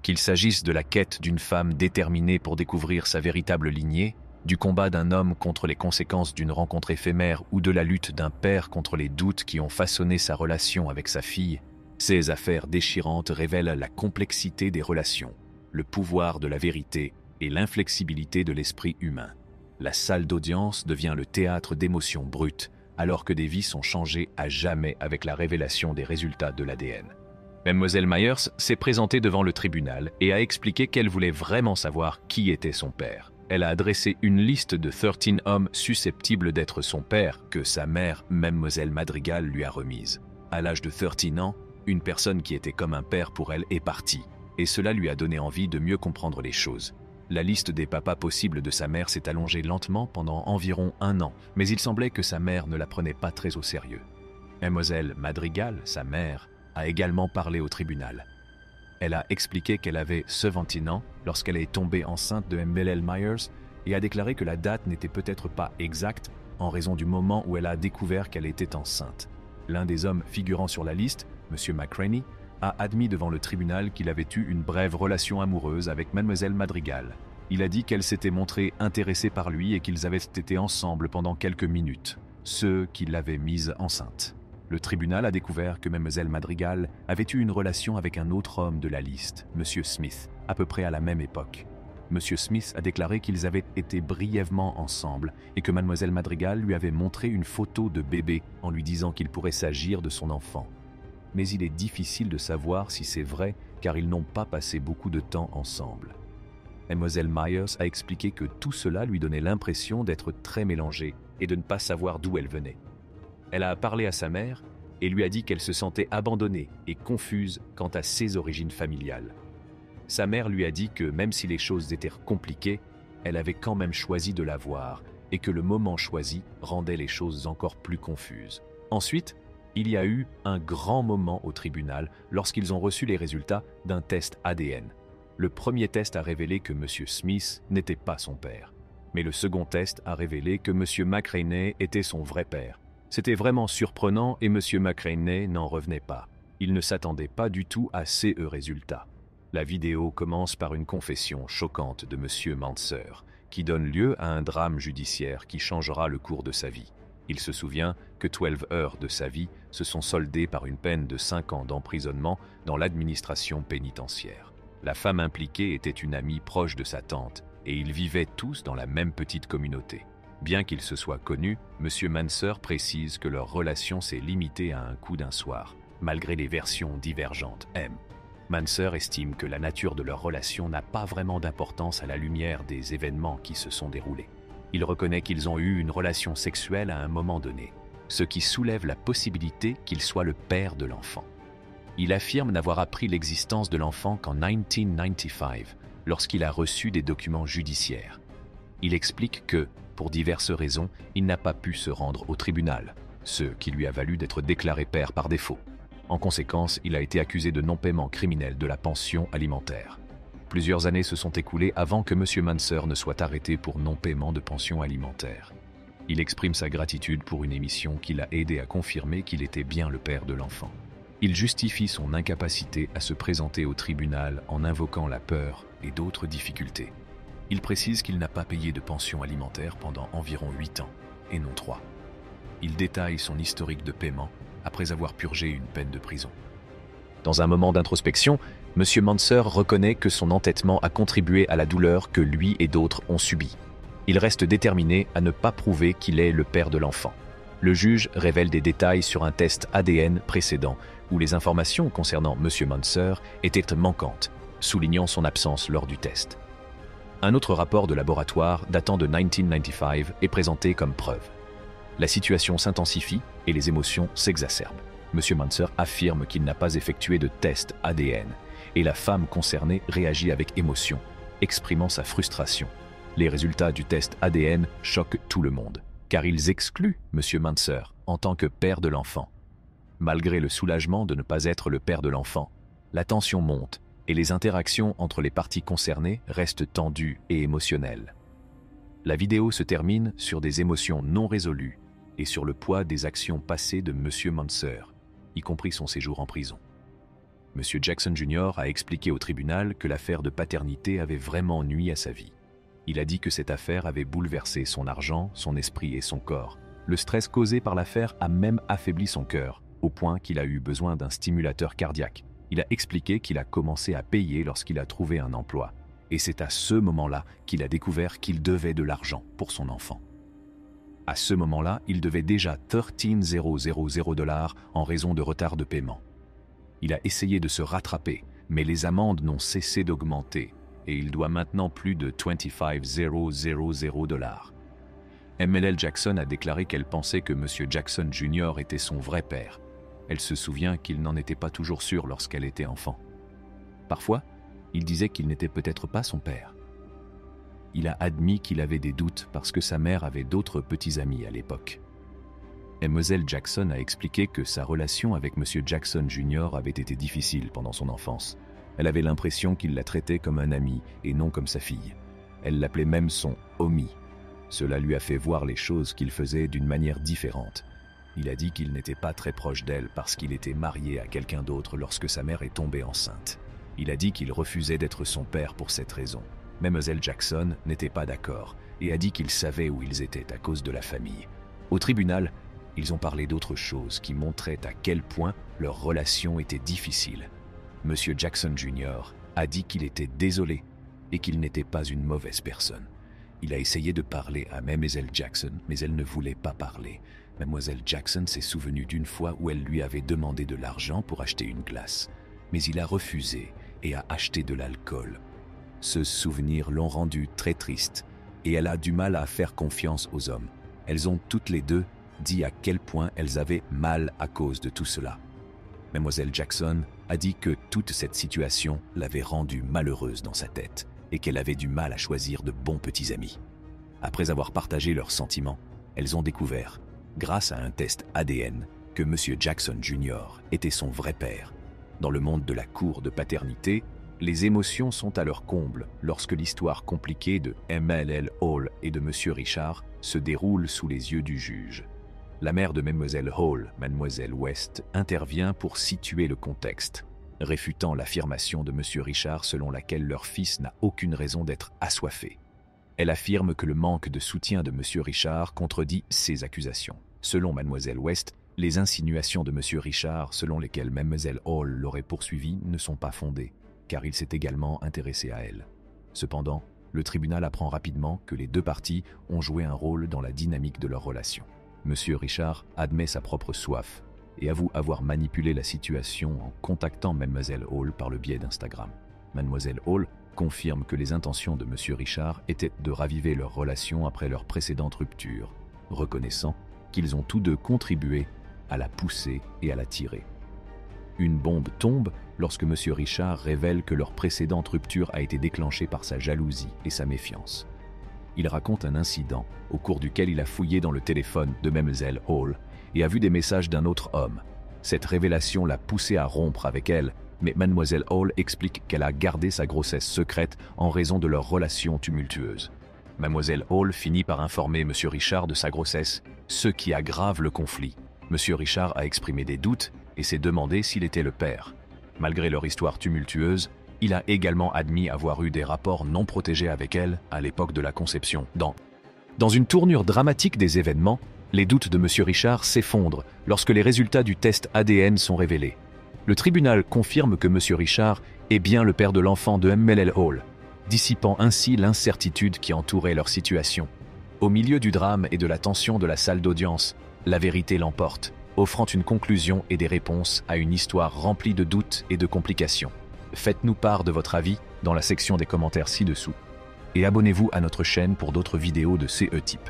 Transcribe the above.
Qu'il s'agisse de la quête d'une femme déterminée pour découvrir sa véritable lignée, du combat d'un homme contre les conséquences d'une rencontre éphémère ou de la lutte d'un père contre les doutes qui ont façonné sa relation avec sa fille, ces affaires déchirantes révèlent la complexité des relations, le pouvoir de la vérité et l'inflexibilité de l'esprit humain. La salle d'audience devient le théâtre d'émotions brutes, alors que des vies sont changées à jamais avec la révélation des résultats de l'ADN. Mlle Myers s'est présentée devant le tribunal et a expliqué qu'elle voulait vraiment savoir qui était son père. Elle a adressé une liste de 13 hommes susceptibles d'être son père que sa mère, Mlle Madrigal, lui a remise. À l'âge de 13 ans, une personne qui était comme un père pour elle est partie, et cela lui a donné envie de mieux comprendre les choses. La liste des papas possibles de sa mère s'est allongée lentement pendant environ 1 an, mais il semblait que sa mère ne la prenait pas très au sérieux. Mlle Madrigal, sa mère, a également parlé au tribunal. Elle a expliqué qu'elle avait 17 ans lorsqu'elle est tombée enceinte de Mlle Myers et a déclaré que la date n'était peut-être pas exacte en raison du moment où elle a découvert qu'elle était enceinte. L'un des hommes figurant sur la liste, M. McCraney, a admis devant le tribunal qu'il avait eu une brève relation amoureuse avec Mlle Madrigal. Il a dit qu'elle s'était montrée intéressée par lui et qu'ils avaient été ensemble pendant quelques minutes, ce qui l'avait mise enceinte. Le tribunal a découvert que Mlle Madrigal avait eu une relation avec un autre homme de la liste, M. Smith, à peu près à la même époque. M. Smith a déclaré qu'ils avaient été brièvement ensemble et que Mlle Madrigal lui avait montré une photo de bébé en lui disant qu'il pourrait s'agir de son enfant. Mais il est difficile de savoir si c'est vrai car ils n'ont pas passé beaucoup de temps ensemble. Mlle Myers a expliqué que tout cela lui donnait l'impression d'être très mélangée et de ne pas savoir d'où elle venait. Elle a parlé à sa mère et lui a dit qu'elle se sentait abandonnée et confuse quant à ses origines familiales. Sa mère lui a dit que même si les choses étaient compliquées, elle avait quand même choisi de la voir et que le moment choisi rendait les choses encore plus confuses. Ensuite, il y a eu un grand moment au tribunal lorsqu'ils ont reçu les résultats d'un test ADN. Le premier test a révélé que M. Smith n'était pas son père, mais le second test a révélé que M. McCraney était son vrai père. C'était vraiment surprenant et M. McCraney n'en revenait pas. Il ne s'attendait pas du tout à ces résultats. La vidéo commence par une confession choquante de M. Manser, qui donne lieu à un drame judiciaire qui changera le cours de sa vie. Il se souvient que 12 heures de sa vie se sont soldées par une peine de 5 ans d'emprisonnement dans l'administration pénitentiaire. La femme impliquée était une amie proche de sa tante et ils vivaient tous dans la même petite communauté. Bien qu'ils se soient connus, M. Manser précise que leur relation s'est limitée à un coup d'un soir, malgré les versions divergentes. Manser estime que la nature de leur relation n'a pas vraiment d'importance à la lumière des événements qui se sont déroulés. Il reconnaît qu'ils ont eu une relation sexuelle à un moment donné, ce qui soulève la possibilité qu'il soit le père de l'enfant. Il affirme n'avoir appris l'existence de l'enfant qu'en 1995, lorsqu'il a reçu des documents judiciaires. Il explique que, pour diverses raisons, il n'a pas pu se rendre au tribunal, ce qui lui a valu d'être déclaré père par défaut. En conséquence, il a été accusé de non-paiement criminel de la pension alimentaire. Plusieurs années se sont écoulées avant que M. Manser ne soit arrêté pour non-paiement de pension alimentaire. Il exprime sa gratitude pour une émission qui l'a aidé à confirmer qu'il était bien le père de l'enfant. Il justifie son incapacité à se présenter au tribunal en invoquant la peur et d'autres difficultés. Il précise qu'il n'a pas payé de pension alimentaire pendant environ 8 ans, et non 3. Il détaille son historique de paiement après avoir purgé une peine de prison. Dans un moment d'introspection, M. Manser reconnaît que son entêtement a contribué à la douleur que lui et d'autres ont subie. Il reste déterminé à ne pas prouver qu'il est le père de l'enfant. Le juge révèle des détails sur un test ADN précédent où les informations concernant M. Manser étaient manquantes, soulignant son absence lors du test. Un autre rapport de laboratoire datant de 1995 est présenté comme preuve. La situation s'intensifie et les émotions s'exacerbent. M. Manser affirme qu'il n'a pas effectué de test ADN et la femme concernée réagit avec émotion, exprimant sa frustration. Les résultats du test ADN choquent tout le monde, car ils excluent M. Manser en tant que père de l'enfant. Malgré le soulagement de ne pas être le père de l'enfant, la tension monte et les interactions entre les parties concernées restent tendues et émotionnelles. La vidéo se termine sur des émotions non résolues et sur le poids des actions passées de M. Manser, y compris son séjour en prison. M. Jackson Jr. a expliqué au tribunal que l'affaire de paternité avait vraiment nui à sa vie. Il a dit que cette affaire avait bouleversé son argent, son esprit et son corps. Le stress causé par l'affaire a même affaibli son cœur, au point qu'il a eu besoin d'un stimulateur cardiaque. Il a expliqué qu'il a commencé à payer lorsqu'il a trouvé un emploi. Et c'est à ce moment-là qu'il a découvert qu'il devait de l'argent pour son enfant. À ce moment-là, il devait déjà 13 000 $ en raison de retard de paiement. Il a essayé de se rattraper, mais les amendes n'ont cessé d'augmenter et il doit maintenant plus de 25 000 $. MLL Jackson a déclaré qu'elle pensait que M. Jackson Jr. était son vrai père. Elle se souvient qu'il n'en était pas toujours sûr lorsqu'elle était enfant. Parfois, il disait qu'il n'était peut-être pas son père. Il a admis qu'il avait des doutes parce que sa mère avait d'autres petits amis à l'époque. Mlle Jackson a expliqué que sa relation avec M. Jackson Jr. avait été difficile pendant son enfance. Elle avait l'impression qu'il la traitait comme un ami et non comme sa fille. Elle l'appelait même son « homie ». Cela lui a fait voir les choses qu'il faisait d'une manière différente. Il a dit qu'il n'était pas très proche d'elle parce qu'il était marié à quelqu'un d'autre lorsque sa mère est tombée enceinte. Il a dit qu'il refusait d'être son père pour cette raison. Mlle Jackson n'était pas d'accord et a dit qu'ils savaient où ils étaient à cause de la famille. Au tribunal, ils ont parlé d'autre chose qui montrait à quel point leur relation était difficile. Monsieur Jackson Jr. a dit qu'il était désolé et qu'il n'était pas une mauvaise personne. Il a essayé de parler à Mlle Jackson, mais elle ne voulait pas parler. Mademoiselle Jackson s'est souvenue d'une fois où elle lui avait demandé de l'argent pour acheter une glace, mais il a refusé et a acheté de l'alcool. Ce souvenir l'ont rendue très triste et elle a du mal à faire confiance aux hommes. Elles ont toutes les deux dit à quel point elles avaient mal à cause de tout cela. Mademoiselle Jackson a dit que toute cette situation l'avait rendue malheureuse dans sa tête et qu'elle avait du mal à choisir de bons petits amis. Après avoir partagé leurs sentiments, elles ont découvert, grâce à un test ADN, que M. Jackson Jr. était son vrai père. Dans le monde de la cour de paternité, les émotions sont à leur comble lorsque l'histoire compliquée de MLL Hall et de M. Richard se déroule sous les yeux du juge. La mère de Mlle Hall, Mlle West, intervient pour situer le contexte, réfutant l'affirmation de M. Richard selon laquelle leur fils n'a aucune raison d'être assoiffé. Elle affirme que le manque de soutien de M. Richard contredit ces accusations. Selon Mlle West, les insinuations de M. Richard selon lesquelles Mlle Hall l'aurait poursuivi ne sont pas fondées, car il s'est également intéressé à elle. Cependant, le tribunal apprend rapidement que les deux parties ont joué un rôle dans la dynamique de leur relation. M. Richard admet sa propre soif et avoue avoir manipulé la situation en contactant Mlle Hall par le biais d'Instagram. Mlle Hall confirme que les intentions de M. Richard étaient de raviver leur relation après leur précédente rupture, reconnaissant qu'ils ont tous deux contribué à la pousser et à la tirer. Une bombe tombe lorsque M. Richard révèle que leur précédente rupture a été déclenchée par sa jalousie et sa méfiance. Il raconte un incident au cours duquel il a fouillé dans le téléphone de Mlle Hall et a vu des messages d'un autre homme. Cette révélation l'a poussé à rompre avec elle, mais Mlle Hall explique qu'elle a gardé sa grossesse secrète en raison de leur relation tumultueuse. Mlle Hall finit par informer M. Richard de sa grossesse, ce qui aggrave le conflit. M. Richard a exprimé des doutes et s'est demandé s'il était le père. Malgré leur histoire tumultueuse, il a également admis avoir eu des rapports non protégés avec elle à l'époque de la conception. Dans une tournure dramatique des événements, les doutes de M. Richard s'effondrent lorsque les résultats du test ADN sont révélés. Le tribunal confirme que M. Richard est bien le père de l'enfant de MLL Hall, dissipant ainsi l'incertitude qui entourait leur situation. Au milieu du drame et de la tension de la salle d'audience, la vérité l'emporte, offrant une conclusion et des réponses à une histoire remplie de doutes et de complications. Faites-nous part de votre avis dans la section des commentaires ci-dessous et abonnez-vous à notre chaîne pour d'autres vidéos de CE Type.